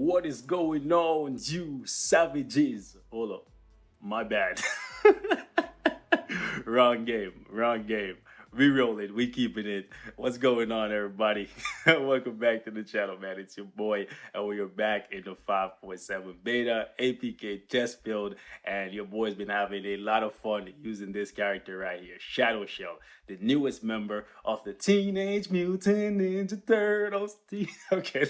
What is going on, you savages? Hold up, my bad. Wrong game, wrong game. We rolling, we keeping it. What's going on, everybody? Welcome back to the channel, man. It's your boy, and we are back in the 5.7 beta APK test build, and your boy's been having a lot of fun using this character right here, Shadow Shell, the newest member of the Teenage Mutant Ninja Turtles team. Okay,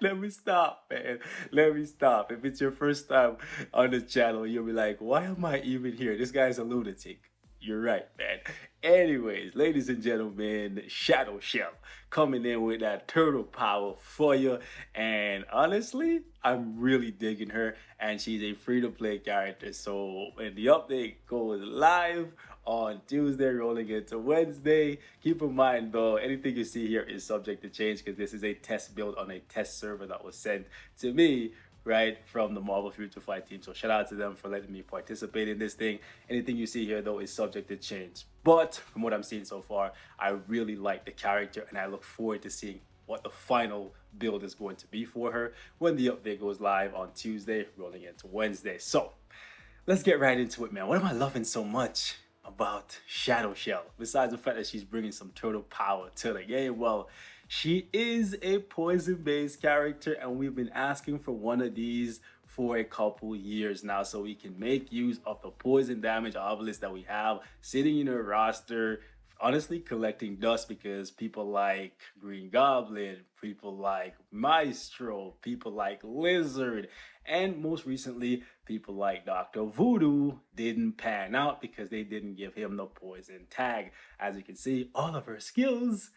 let me stop, man. Let me stop. If it's your first time on the channel, you'll be like, why am I even here? This guy's a lunatic. You're right, man. Anyways, ladies and gentlemen, Shadow Shell coming in with that turtle power for you. And honestly, I'm really digging her. And she's a free-to-play character. So when the update goes live on Tuesday, rolling into Wednesday, keep in mind though, anything you see here is subject to change because this is a test build on a test server that was sent to me right from the Marvel Future Fight team. So shout out to them for letting me participate in this thing. Anything you see here though is subject to change. But from what I'm seeing so far, I really like the character and I look forward to seeing what the final build is going to be for her when the update goes live on Tuesday, rolling into Wednesday. So let's get right into it, man. What am I loving so much about Shadow Shell, besides the fact that she's bringing some turtle power to the game? Well, she is a poison-based character, and we've been asking for one of these for a couple years now, so we can make use of the poison damage obelisk that we have sitting in our roster, honestly collecting dust because people like Green Goblin, people like Maestro, people like Lizard, and most recently people like Dr. Voodoo didn't pan out because they didn't give him the poison tag. As you can see, all of her skills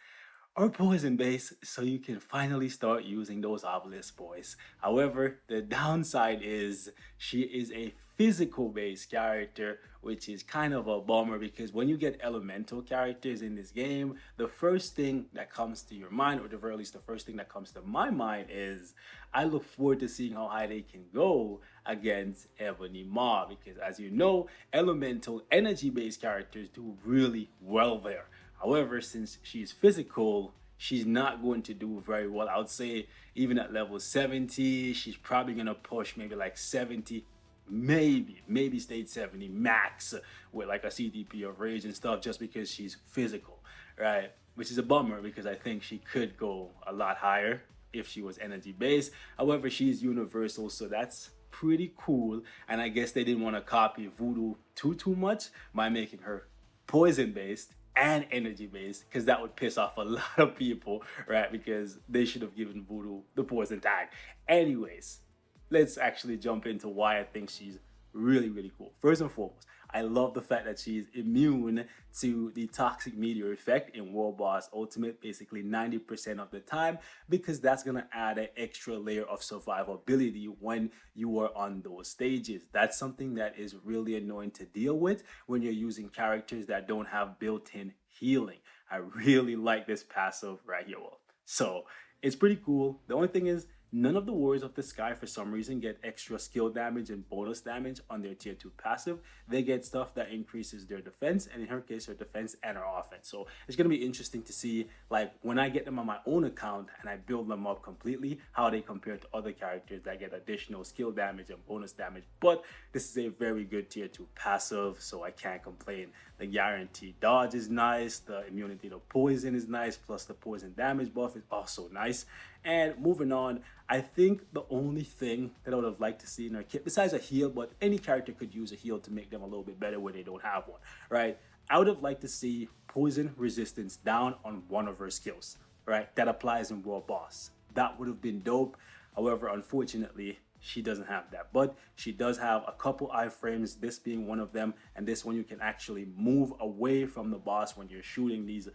are poison based, so you can finally start using those obelisks, boys. However, the downside is she is a physical based character, which is kind of a bummer because when you get elemental characters in this game, the first thing that comes to your mind, or at the very least the first thing that comes to my mind, is I look forward to seeing how high they can go against Ebony Maw, because as you know, elemental energy based characters do really well there. However, since she's physical, she's not going to do very well. I would say even at level 70, she's probably going to push maybe like 70, maybe stage 70 max with like a CDP of rage and stuff, just because she's physical, right? Which is a bummer because I think she could go a lot higher if she was energy based. However, she's universal, so that's pretty cool. And I guess they didn't want to copy Voodoo too much by making her poison based and energy based, because that would piss off a lot of people, right? Because they should have given Voodoo the poison tag. Anyways, let's actually jump into why I think she's really cool. First and foremost, I love the fact that she's immune to the toxic meteor effect in World Boss Ultimate basically 90% of the time, because that's going to add an extra layer of survivability when you are on those stages. That's something that is really annoying to deal with when you're using characters that don't have built-in healing. I really like this passive right here. So it's pretty cool. The only thing is, none of the Warriors of the Sky for some reason get extra skill damage and bonus damage on their tier 2 passive. They get stuff that increases their defense, and in her case her defense and her offense. So it's going to be interesting to see, like, when I get them on my own account and I build them up completely, how they compare to other characters that get additional skill damage and bonus damage. But this is a very good tier 2 passive, so I can't complain. The guaranteed dodge is nice, the immunity to poison is nice, plus the poison damage buff is also nice. And moving on, I think the only thing that I would have liked to see in her kit, besides a heal, but any character could use a heal to make them a little bit better where they don't have one, right? I would have liked to see poison resistance down on one of her skills, right? That applies in World Boss. That would have been dope. However, unfortunately, she doesn't have that, but she does have a couple iframes, this being one of them, and this one you can actually move away from the boss when you're shooting these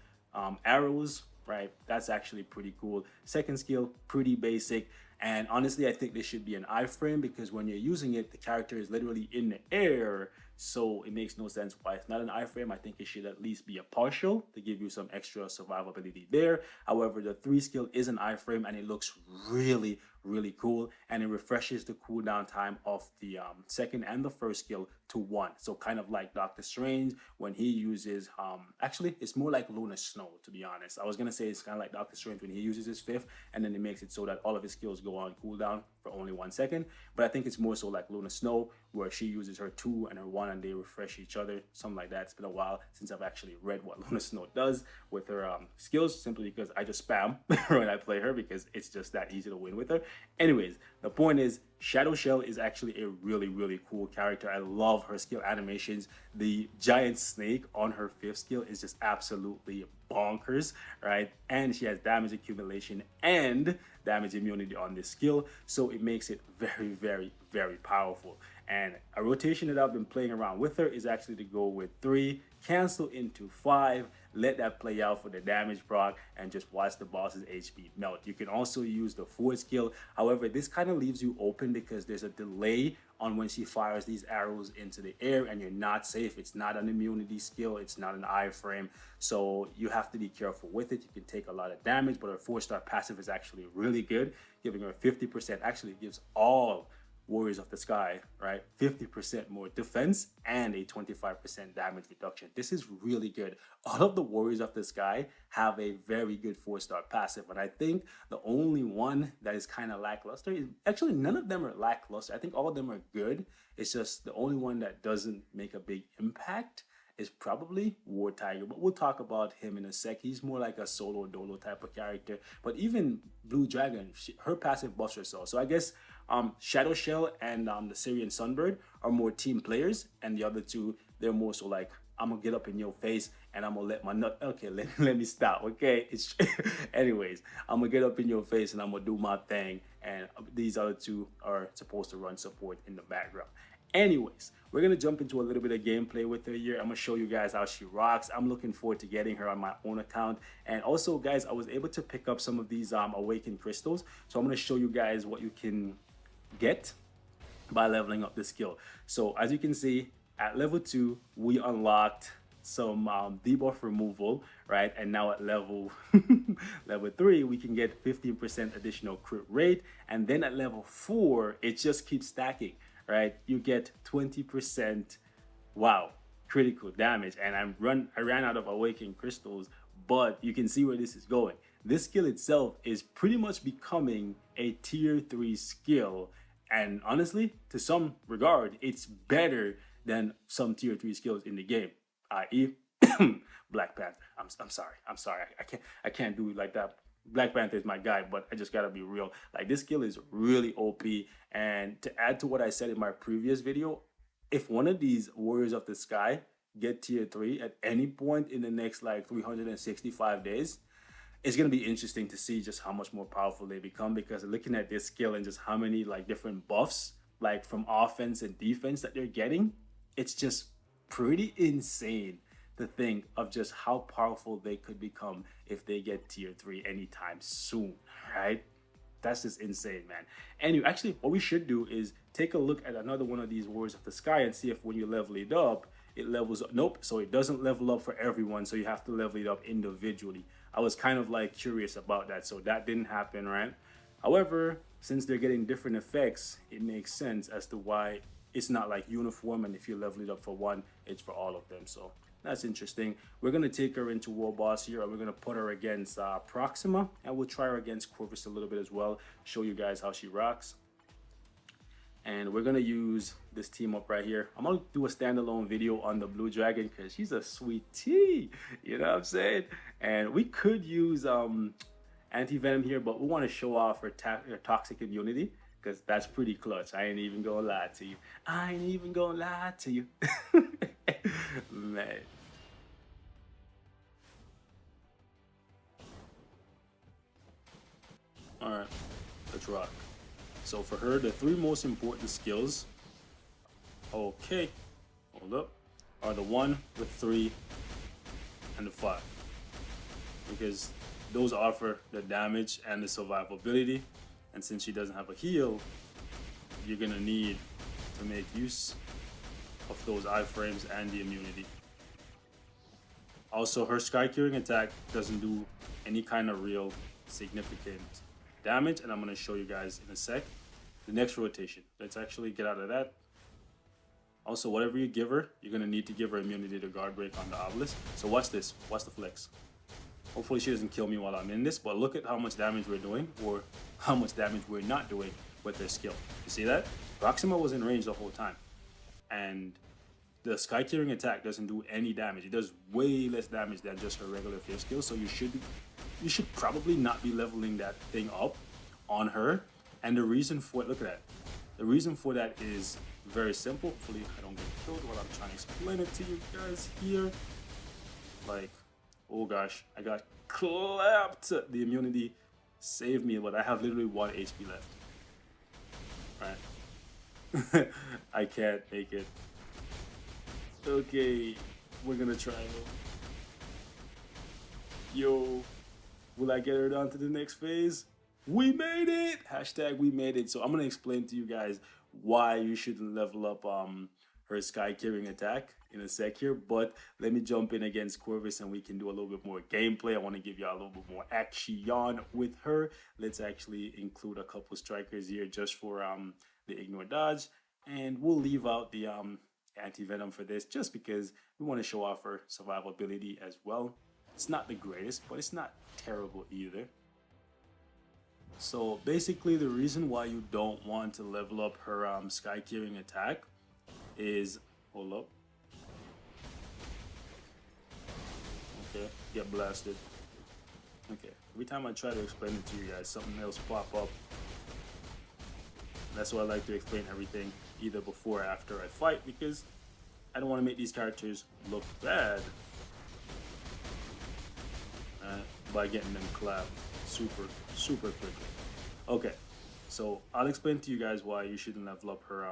arrows, right? That's actually pretty cool. Second skill, pretty basic, and honestly I think this should be an iframe because when you're using it, the character is literally in the air, so it makes no sense why it's not an iframe. I think it should at least be a partial to give you some extra survivability there. However, the 3 skill is an iframe and it looks really cool, and it refreshes the cooldown time of the second and the first skill to 1. So kind of like Doctor Strange when he uses actually it's more like Luna Snow, to be honest. I was gonna say it's kind of like Doctor Strange when he uses his 5th and then it makes it so that all of his skills go on cooldown for only 1 second, but I think it's more so like Luna Snow where she uses her 2 and her 1 and they refresh each other, something like that. It's been a while since I've actually read what Luna Snow does with her skills, simply because I just spam when I play her because it's just that easy to win with her. Anyways, the point is Shadow Shell is actually a really cool character. I love her skill animations. The giant snake on her 5th skill is just absolutely bonkers, right? And she has damage accumulation and damage immunity on this skill, so it makes it very powerful. And a rotation that I've been playing around with her is actually to go with 3, cancel into 5, let that play out for the damage proc, and just watch the boss's HP melt. You can also use the 4 skill. However, this kind of leaves you open because there's a delay on when she fires these arrows into the air, and you're not safe. It's not an immunity skill, it's not an iframe, so you have to be careful with it. You can take a lot of damage, but her 4-star passive is actually really good, giving her 50%. Actually gives all Warriors of the Sky, right, 50% more defense and a 25% damage reduction. This is really good. All of the Warriors of the Sky have a very good 4-star passive, and I think the only one that is kind of lackluster is actually none of them are lackluster. I think all of them are good. It's just the only one that doesn't make a big impact is probably War Tiger, but we'll talk about him in a sec. He's more like a solo dolo type of character. But even Blue Dragon, her passive buffs herself. So I guess Shadow Shell and the Syrian Sunbird are more team players, and the other two, they're more so like, I'm gonna get up in your face and I'm gonna let my nut, okay, let me stop, okay? It's anyways, I'm gonna get up in your face and I'm gonna do my thing, and these other two are supposed to run support in the background. Anyways, we're gonna jump into a little bit of gameplay with her here. I'm gonna show you guys how she rocks. I'm looking forward to getting her on my own account. And also, guys, I was able to pick up some of these awakened crystals, so I'm gonna show you guys what you can get by leveling up the skill. So as you can see, at level 2 we unlocked some debuff removal, right? And now at level level 3 we can get 15% additional crit rate, and then at level 4 it just keeps stacking, right? You get 20%, wow, critical damage. And I ran out of awakened crystals, but you can see where this is going. This skill itself is pretty much becoming a tier 3 skill, and honestly, to some regard, it's better than some tier 3 skills in the game, i.e. Black Panther. I'm sorry. I can't do it like that. Black Panther is my guy, but I just gotta be real. Like, this skill is really OP. And to add to what I said in my previous video, if one of these Warriors of the Sky get tier 3 at any point in the next like 365 days, it's going to be interesting to see just how much more powerful they become, because looking at this skill and just how many like different buffs, like from offense and defense, that they're getting, it's just pretty insane to think of just how powerful they could become if they get tier 3 anytime soon, right? That's just insane, man. And actually, what we should do is take a look at another one of these Warriors of the Sky and see if when you level it up, it levels up. Nope, so it doesn't level up for everyone, so you have to level it up individually. I was kind of like curious about that, so that didn't happen, right? However, since they're getting different effects, it makes sense as to why it's not like uniform, and if you level it up for one, it's for all of them. So that's interesting. We're going to take her into War Boss here, and we're going to put her against Proxima, and we'll try her against Corvus a little bit as well, show you guys how she rocks. And we're going to use this team up right here. I'm going to do a standalone video on the Blue Dragon because she's a sweet tea, you know what I'm saying? And we could use Anti-Venom here, but we want to show off her toxic immunity, because that's pretty clutch. I ain't even gonna lie to you. I ain't even gonna lie to you. Man. Alright, let's rock. So for her, the 3 most important skills, okay, hold up, are the 1, the 3, and the 5. Because those offer the damage and the survivability. And since she doesn't have a heal, you're gonna need to make use of those iframes and the immunity. Also, her Sky Curing attack doesn't do any kind of real significant damage, and I'm going to show you guys in a sec. The next rotation. Let's actually get out of that. Also, whatever you give her, you're going to need to give her immunity to guard break on the obelisk. So watch this. Watch the flex. Hopefully she doesn't kill me while I'm in this, but look at how much damage we're doing, or how much damage we're not doing with their skill. You see that? Proxima was in range the whole time. And the Sky Curing attack doesn't do any damage. It does way less damage than just her regular fifth skill, so you should probably not be leveling that thing up on her. And the reason for it, look at that. The reason for that is very simple. Hopefully I don't get killed while I'm trying to explain it to you guys here. Like, oh gosh, I got clapped. The immunity saved me, but I have literally 1 HP left. Right. I can't make it. Okay, we're gonna try though. Yo, will I get her down to the next phase? We made it! Hashtag we made it. So I'm gonna explain to you guys why you shouldn't level up her Sky Curing attack in a sec here, but let me jump in against Corvus and we can do a little bit more gameplay. I want to give y'all a little bit more action with her. Let's actually include a couple strikers here just for the ignore dodge, and we'll leave out the anti-venom for this just because we want to show off her survivability as well. It's not the greatest, but it's not terrible either. So basically the reason why you don't want to level up her Sky Curing attack is, hold up, okay, get blasted. Okay, every time I try to explain it to you guys, something else pop up. That's why I like to explain everything either before or after I fight, because I don't want to make these characters look bad by getting them clapped super quickly. Okay, so I'll explain to you guys why you shouldn't level up her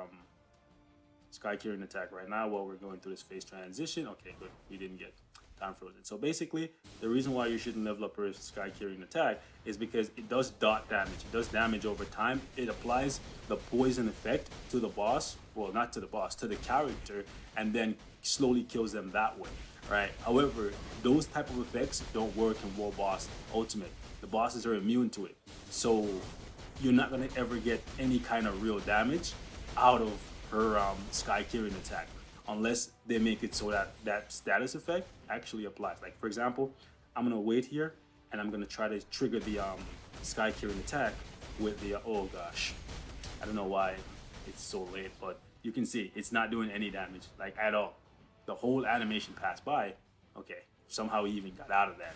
Sky Curing attack right now while we're going through this phase transition. Okay, good, we didn't get time frozen. So basically, the reason why you shouldn't level up her Sky Curing attack is because it does dot damage. It does damage over time. It applies the poison effect to the boss, well, not to the boss, to the character, and then slowly kills them that way, right? However, those type of effects don't work in War Boss Ultimate. The bosses are immune to it, so you're not gonna ever get any kind of real damage out of her Sky Curing attack unless they make it so that that status effect actually applies. Like for example, I'm gonna wait here and I'm gonna try to trigger the Sky Curing attack with the oh gosh, I don't know why it's so late, but you can see it's not doing any damage, like at all. The whole animation passed by. Okay, somehow he even got out of that.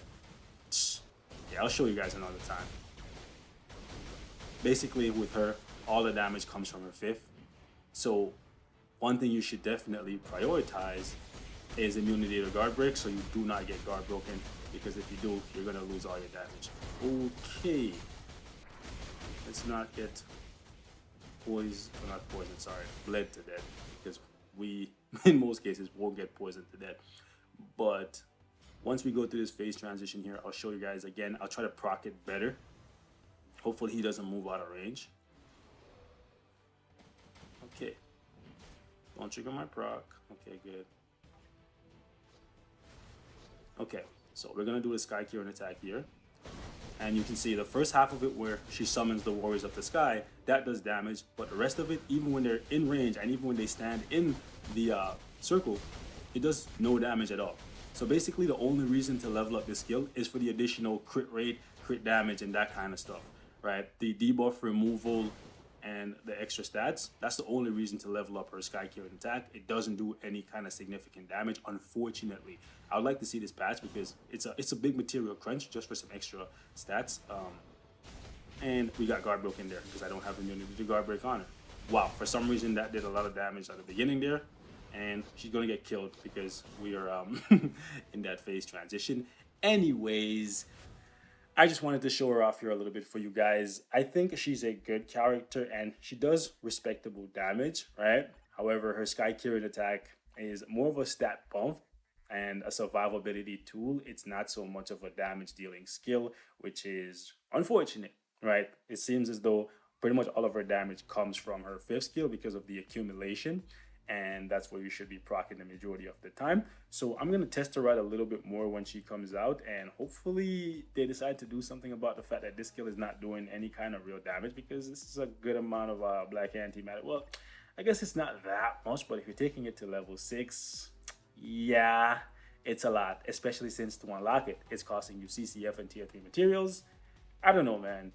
Okay, I'll show you guys another time. Basically with her, all the damage comes from her fifth. So one thing you should definitely prioritize is immunity to guard break, so you do not get guard broken, because if you do, you're gonna lose all your damage. Okay, let's not get bled to death, because we in most cases won't get poisoned to death. But once we go through this phase transition here, I'll show you guys again. I'll try to proc it better. Hopefully he doesn't move out of range. Okay, don't trigger my proc. Okay, good. Okay, so we're gonna do a Sky Curing attack here, and you can see the first half of it where she summons the Warriors of the Sky, that does damage, but the rest of it, even when they're in range and even when they stand in the circle, it does no damage at all. So basically the only reason to level up this skill is for the additional crit rate, crit damage, and that kind of stuff, right? The debuff removal and the extra stats, that's the only reason to level up her Sky Curing attack. It doesn't do any kind of significant damage, unfortunately. I would like to see this patch because it's a big material crunch just for some extra stats. And we got guard broke in there because I don't have immunity to guard break on her. Wow, for some reason that did a lot of damage at the beginning there, and she's gonna get killed because we are in that phase transition. Anyways, I just wanted to show her off here a little bit for you guys. I think she's a good character and she does respectable damage, right? However, her Sky Curing attack is more of a stat bump and a survivability tool. It's not so much of a damage dealing skill, which is unfortunate, right? It seems as though pretty much all of her damage comes from her fifth skill because of the accumulation. and that's where you should be proccing the majority of the time. So I'm gonna test her out a little bit more when she comes out, and hopefully they decide to do something about the fact that this skill is not doing any kind of real damage, because this is a good amount of black antimatter. Well, I guess it's not that much, but if you're taking it to level 6, yeah, it's a lot, especially since to unlock it, it's costing you CCF and tier 3 materials. I don't know, man.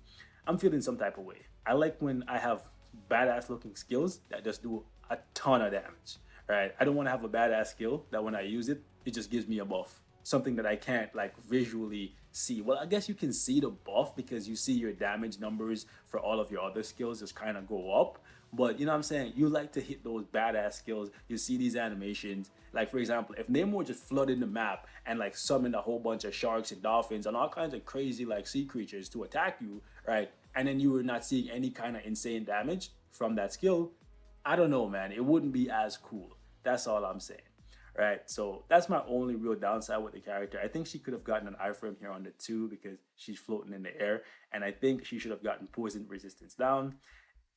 I'm feeling some type of way. I like when I have badass looking skills that just do a ton of damage, right? I don't want to have a badass skill that when I use it, it just gives me a buff. Something that I can't like visually see. Well, I guess you can see the buff because you see your damage numbers for all of your other skills just kind of go up. But you know what I'm saying? You like to hit those badass skills. You see these animations. Like, for example, if Namor just flooded the map and like summoned a whole bunch of sharks and dolphins and all kinds of crazy like sea creatures to attack you, right? And then you were not seeing any kind of insane damage from that skill, I don't know, man. It wouldn't be as cool. That's all I'm saying. Right, so that's my only real downside with the character. I think she could have gotten an iframe here on the 2 because she's floating in the air, and I think she should have gotten poison resistance down,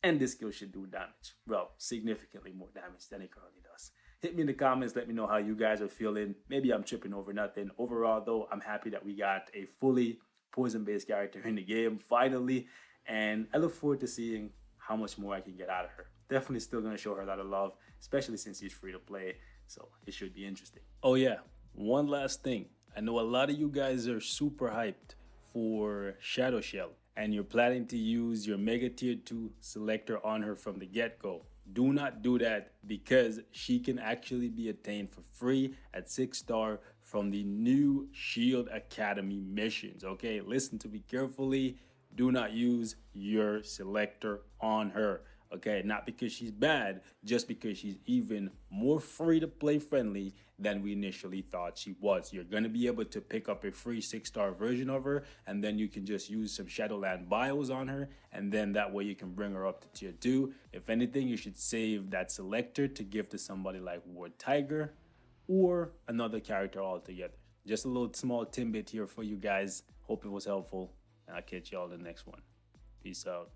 and this skill should do damage. Well, significantly more damage than it currently does. Hit me in the comments, let me know how you guys are feeling. Maybe I'm tripping over nothing. Overall, though, I'm happy that we got a fully poison-based character in the game, finally, and I look forward to seeing how much more I can get out of her. Definitely still going to show her a lot of love, especially since she's free to play. So it should be interesting. Oh yeah, one last thing. I know a lot of you guys are super hyped for Shadow Shell, and you're planning to use your Mega Tier 2 selector on her from the get-go. Do not do that, because she can actually be attained for free at 6-star from the new Shield Academy missions. Okay, listen to me carefully. Do not use your selector on her. Okay, not because she's bad, just because she's even more free to play friendly than we initially thought she was. You're going to be able to pick up a free 6-star version of her, and then you can just use some Shadowland bios on her, and then that way you can bring her up to tier 2. If anything, you should save that selector to give to somebody like Ward Tiger or another character altogether. Just a little small tidbit here for you guys. Hope it was helpful, and I'll catch y'all in the next one. Peace out.